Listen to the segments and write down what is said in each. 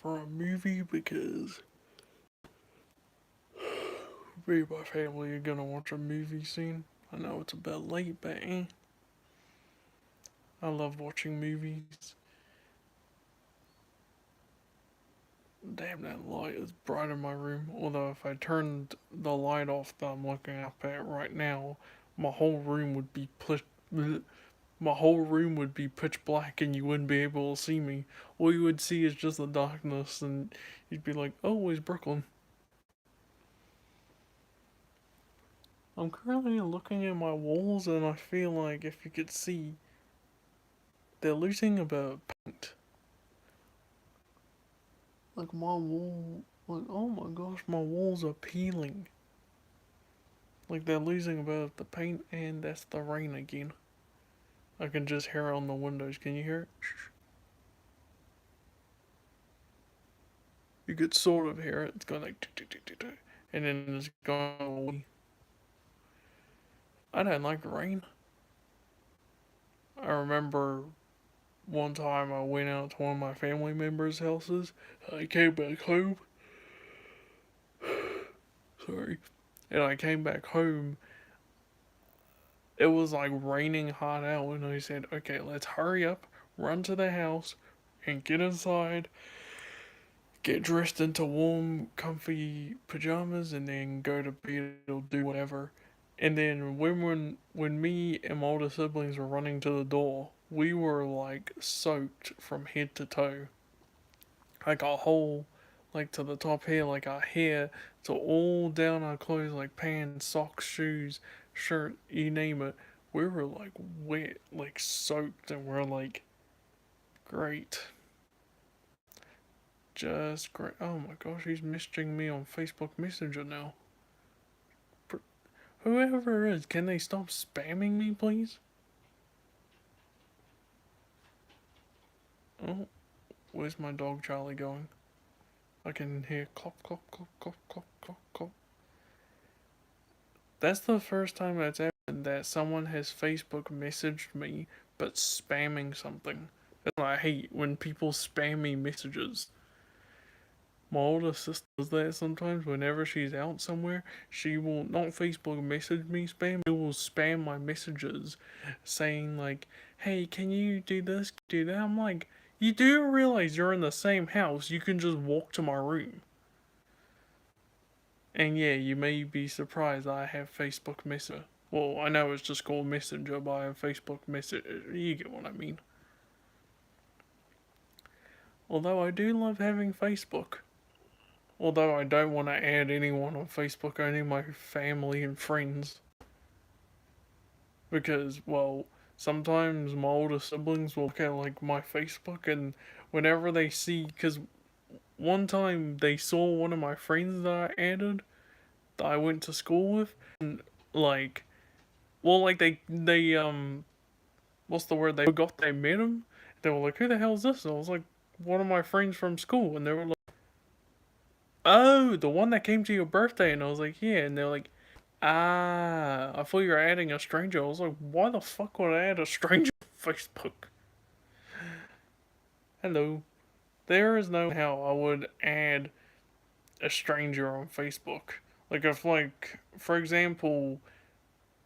for a movie because me and my family are gonna watch a movie soon. I know it's a bit late, but I love watching movies. Damn, that light is bright in my room. Although if I turned the light off that I'm looking up at right now, my whole room would be my whole room would be pitch black and you wouldn't be able to see me. All you would see is just the darkness and you'd be like, oh, where's Brooklyn? I'm currently looking at my walls and I feel like if you could see, they're losing a bit of paint. Like my wall, like oh my gosh, my walls are peeling. Like they're losing a bit of the paint and that's the rain again. I can just hear it on the windows. Can you hear it? You could sort of hear it. It's going like tick, tick, tick, tick, tick, and then it's going away. I don't like rain. I remember one time I went out to one of my family members' houses. I came back home. Sorry. And I came back home. It was like raining hot out, and I said, okay, let's hurry up, run to the house, and get inside, get dressed into warm, comfy pajamas, and then go to bed or do whatever. And then when me and my older siblings were running to the door, we were like soaked from head to toe, like our whole, like to the top here, like our hair, to all down our clothes, like pants, socks, shoes, shirt, you name it. We were like wet, like soaked, and we're like, great, just great. Oh my gosh, he's messaging me on Facebook Messenger now. Whoever it is, can they stop spamming me, please? Oh, where's my dog Charlie going? I can hear clop, clop, clop, clop, clop, clop, clop. That's the first time that's happened that someone has Facebook messaged me but spamming something. That's what I hate when people spam me messages. My older sister does that sometimes whenever she's out somewhere. She will not Facebook message me spam, she will spam my messages saying like, hey, can you do this, do that? I'm like, you do realize you're in the same house, you can just walk to my room. And yeah, you may be surprised I have Facebook Messenger. Well, I know it's just called Messenger, but I have Facebook Messenger. You get what I mean. Although I do love having Facebook. Although I don't want to add anyone on Facebook, only my family and friends. Because, well, sometimes my older siblings will look at like my Facebook and whenever they see, because one time they saw one of my friends that I added that I went to school with, and like, well, like what's the word? They forgot they met him. They were like, "Who the hell is this?" And I was like, "One of my friends from school." And they were like, "Oh, the one that came to your birthday." And I was like, "Yeah." And they're like, "Ah, I thought you were adding a stranger." I was like, "Why the fuck would I add a stranger on Facebook?" Hello. There is no how I would add a stranger on Facebook. Like if like for example,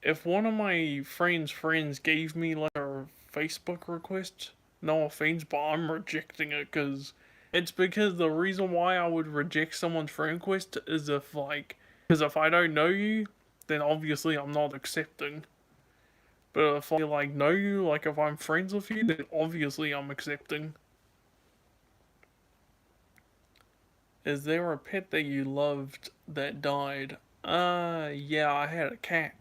if one of my friends gave me like a Facebook request, no offense, but I'm rejecting it because the reason why I would reject someone's friend request is if like because if I don't know you, then obviously I'm not accepting. But if I like know you, like if I'm friends with you, then obviously I'm accepting. Is there a pet that you loved that died? Yeah, I had a cat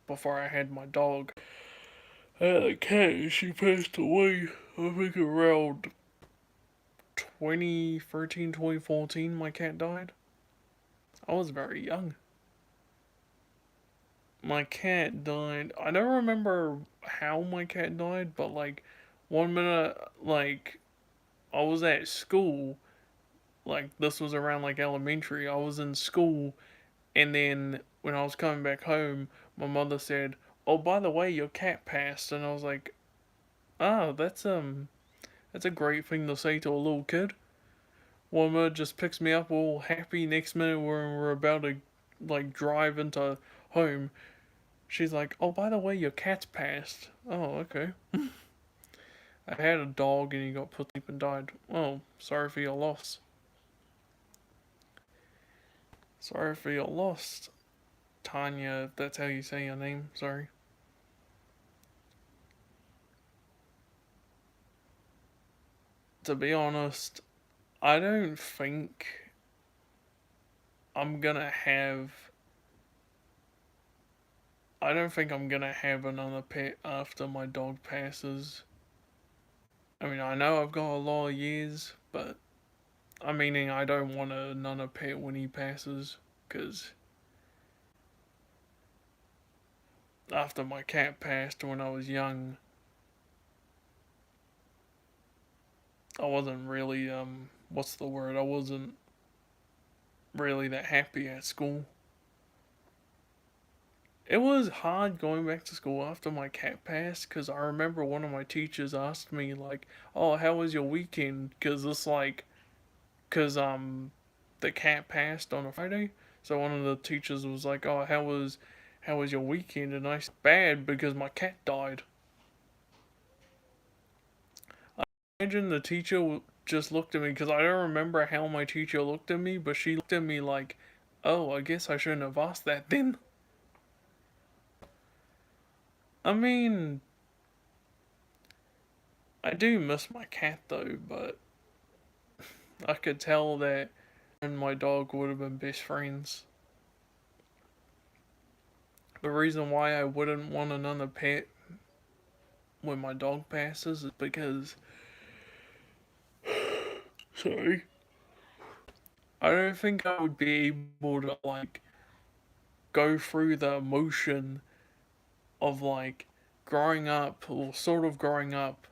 before I had my dog. I had a cat and she passed away, I think around 2013, 2014, my cat died. I was very young. My cat died. I don't remember how my cat died, but like one minute, like I was at school, like this was around like elementary. I was in school, and then when I was coming back home, my mother said, "Oh, by the way, your cat passed," and I was like, "Oh, that's a great thing to say to a little kid." One minute just picks me up all happy. Next minute when we're about to like drive into home, she's like, "Oh, by the way, your cat's passed." Oh, okay. I had a dog and he got put to sleep and died. Oh, sorry for your loss. Sorry for your loss, Tanya. If that's how you say your name. Sorry. To be honest, I don't think I'm gonna have. I don't think I'm gonna have another pet after my dog passes. I mean, I know I've got a lot of years, but I'm meaning I don't want another pet when he passes, because after my cat passed when I was young, I wasn't really, what's the word? I wasn't really that happy at school. It was hard going back to school after my cat passed because I remember one of my teachers asked me, like, "Oh, how was your weekend?" Because it's like, because, the cat passed on a Friday. So one of the teachers was like, "Oh, how was your weekend?" And I said, "Bad because my cat died." Imagine the teacher just looked at me because I don't remember how my teacher looked at me, but she looked at me like, "Oh, I guess I shouldn't have asked that then." I mean, I do miss my cat though, but I could tell that and my dog would have been best friends. The reason why I wouldn't want another pet when my dog passes is because, sorry, I don't think I would be able to like go through the emotion of like growing up or sort of growing up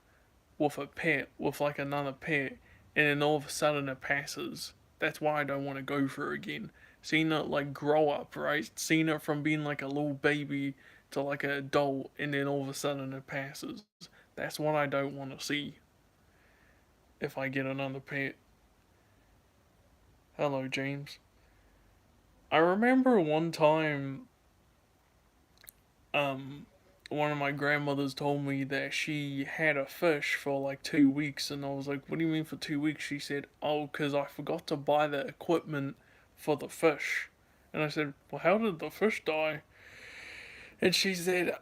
with a pet, with like another pet, and then all of a sudden it passes. That's why I don't want to go through again. Seeing it like grow up, right? Seeing it from being like a little baby to like an adult, and then all of a sudden it passes. That's what I don't want to see if I get another pet. Hello, James. I remember one time, um, one of my grandmothers told me that she had a fish for like 2 weeks, and I was like, "What do you mean for 2 weeks?" She said, "Oh, because I forgot to buy the equipment for the fish." And I said, "Well, how did the fish die?" And she said,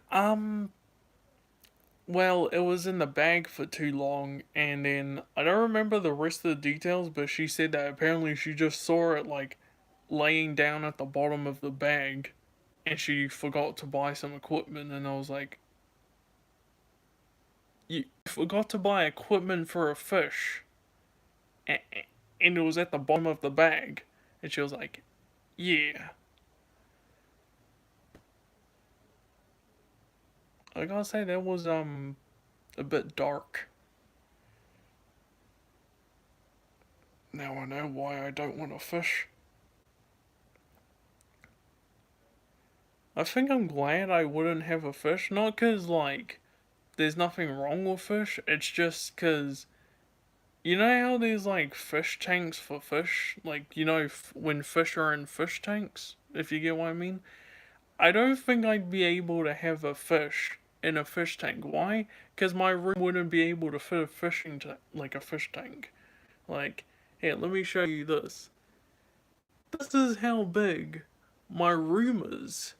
well, it was in the bag for too long, and then I don't remember the rest of the details, but she said that apparently she just saw it like laying down at the bottom of the bag, and she forgot to buy some equipment, and I was like, "You forgot to buy equipment for a fish, and it was at the bottom of the bag," and she was like, "Yeah." I gotta say that was a bit dark. Now I know why I don't want a fish. I think I'm glad I wouldn't have a fish, not cause like there's nothing wrong with fish. It's just cause you know how there's like fish tanks for fish, like when fish are in fish tanks. If you get what I mean. I don't think I'd be able to have a fish in a fish tank. Why? Because my room wouldn't be able to fit a like a fish tank. Like, here, let me show you this. This is how big my room is.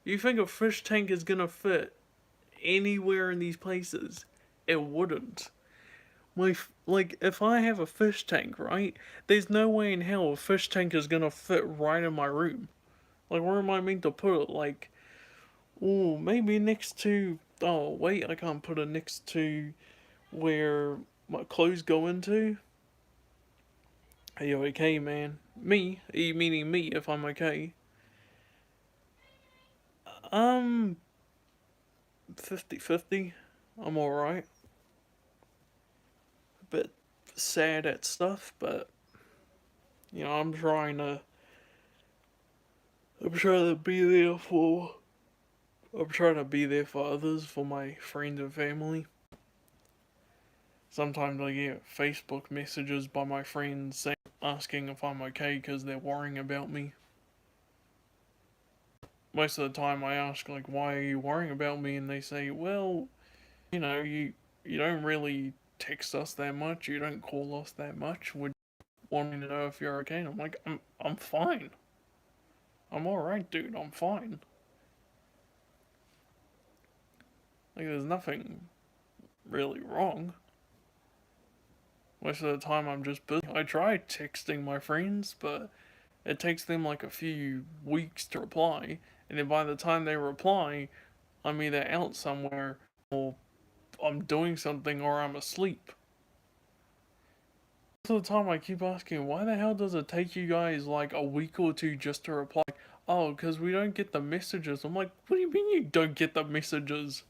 You think a fish tank is gonna fit anywhere in these places? It wouldn't. Like, if I have a fish tank, right? There's no way in hell a fish tank is gonna fit right in my room. Like, where am I meant to put it? Like, oh, maybe next to. Oh, wait, I can't put it next to where my clothes go into. Are you okay, man? Me? Are you meaning me if I'm okay? Um, 50-50. I'm alright. A bit sad at stuff, but, I'm trying to. I'm trying to be there for. I'm trying to be there for others, for my friends and family. Sometimes I get Facebook messages by my friends saying, asking if I'm okay because they're worrying about me. Most of the time I ask, like, why are you worrying about me? And they say, well, you don't really text us that much, you don't call us that much, would wanting to know if you're okay. And I'm like, I'm fine. I'm alright, dude, I'm fine. Like, there's nothing really wrong. Most of the time I'm just busy. I try texting my friends, but it takes them like a few weeks to reply, and then by the time they reply, I'm either out somewhere or I'm doing something or I'm asleep. Most of the time I keep asking, why the hell does it take you guys like a week or two just to reply? Oh, because we don't get the messages. I'm like, what do you mean you don't get the messages?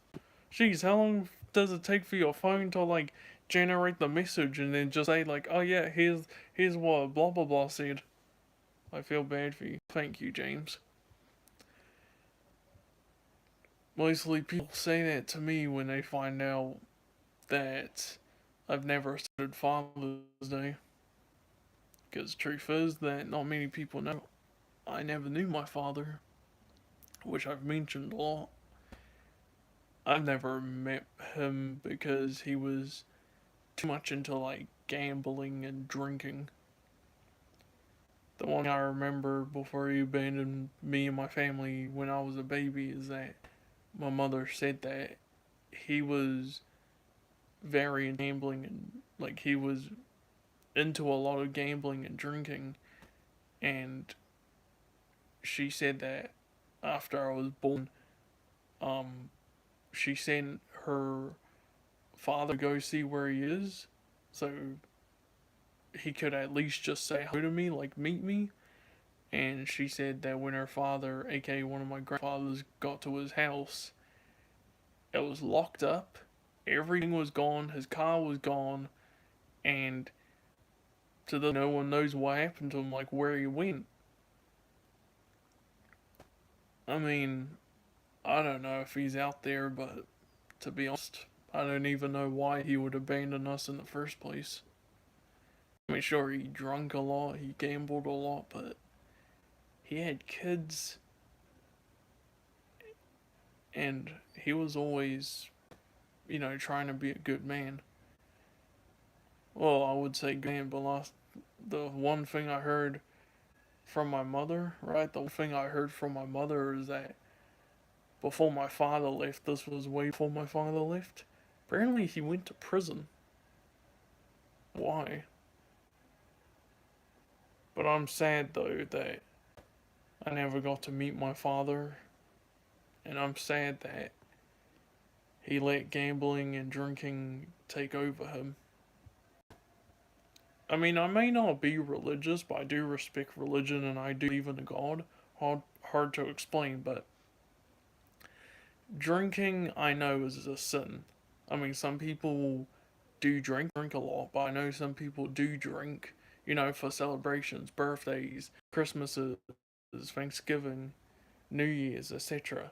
Jeez, how long does it take for your phone to like generate the message and then just say like, oh yeah, here's what blah blah blah said. I feel bad for you. Thank you, James. Mostly people say that to me when they find out that I've never started Father's Day. Because truth is that not many people know I never knew my father, which I've mentioned a lot. I've never met him because he was too much into like gambling and drinking. The one thing I remember before he abandoned me and my family when I was a baby is that my mother said that he was very into gambling and like he was into a lot of gambling and drinking, and she said that after I was born, um, she sent her father to go see where he is, so he could at least just say hello to me, like meet me. And she said that when her father, aka one of my grandfathers, got to his house, it was locked up, everything was gone, his car was gone, and to the no one knows what happened to him, like where he went. I mean, I don't know if he's out there, but to be honest, I don't even know why he would abandon us in the first place. I mean, sure, he drank a lot, he gambled a lot, but he had kids, and he was always, trying to be a good man. Well, I would say good man, but the one thing I heard from my mother, right? The one thing I heard from my mother is that before my father left, this was way before my father left, apparently he went to prison. Why? But I'm sad though that I never got to meet my father, and I'm sad that he let gambling and drinking take over him. I mean, I may not be religious, but I do respect religion and I do believe in a God. Hard to explain, but drinking I know is a sin. I mean, some people do drink a lot, but I know some people do drink, for celebrations, birthdays, Christmases, Thanksgiving, New Year's, etc.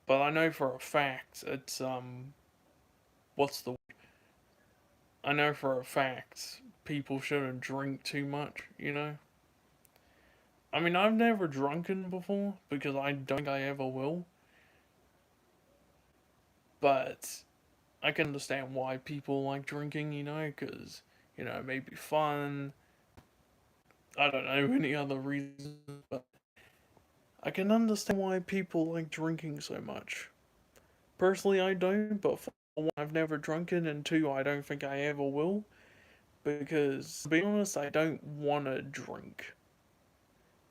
But I know for a fact it's what's the I know for a fact people shouldn't drink too much. I mean, I've never drunken before because I don't think I ever will, but I can understand why people like drinking, because, it may be fun. I don't know any other reason, but I can understand why people like drinking so much. Personally, I don't, but for one, I've never drunken, and two, I don't think I ever will, because, to be honest, I don't want to drink.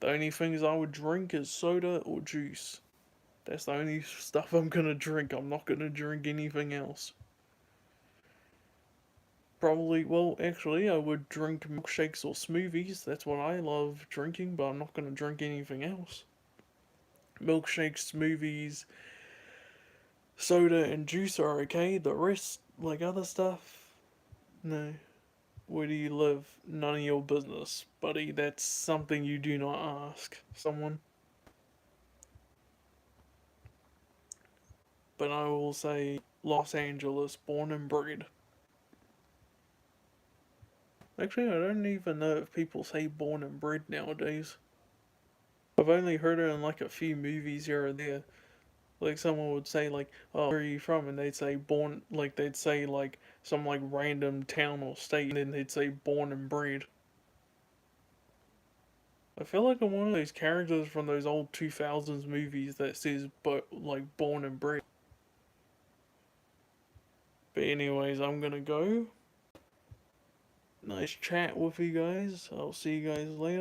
The only things I would drink is soda or juice. That's the only stuff I'm gonna drink. I'm not gonna drink anything else. Probably, well, actually, I would drink milkshakes or smoothies. That's what I love drinking, but I'm not gonna drink anything else. Milkshakes, smoothies, soda, and juice are okay. The rest, like other stuff, no. Where do you live? None of your business, buddy. That's something you do not ask someone. But I will say Los Angeles, born and bred. Actually, I don't even know if people say born and bred nowadays. I've only heard it in like a few movies here or there. Like someone would say like, "Oh, where are you from?" and they'd say born, like they'd say like some like random town or state, and then they'd say born and bred. I feel like I'm one of those characters from those old 2000s movies that says but like born and bred. But anyways, I'm gonna go. Nice chat with you guys. I'll see you guys later.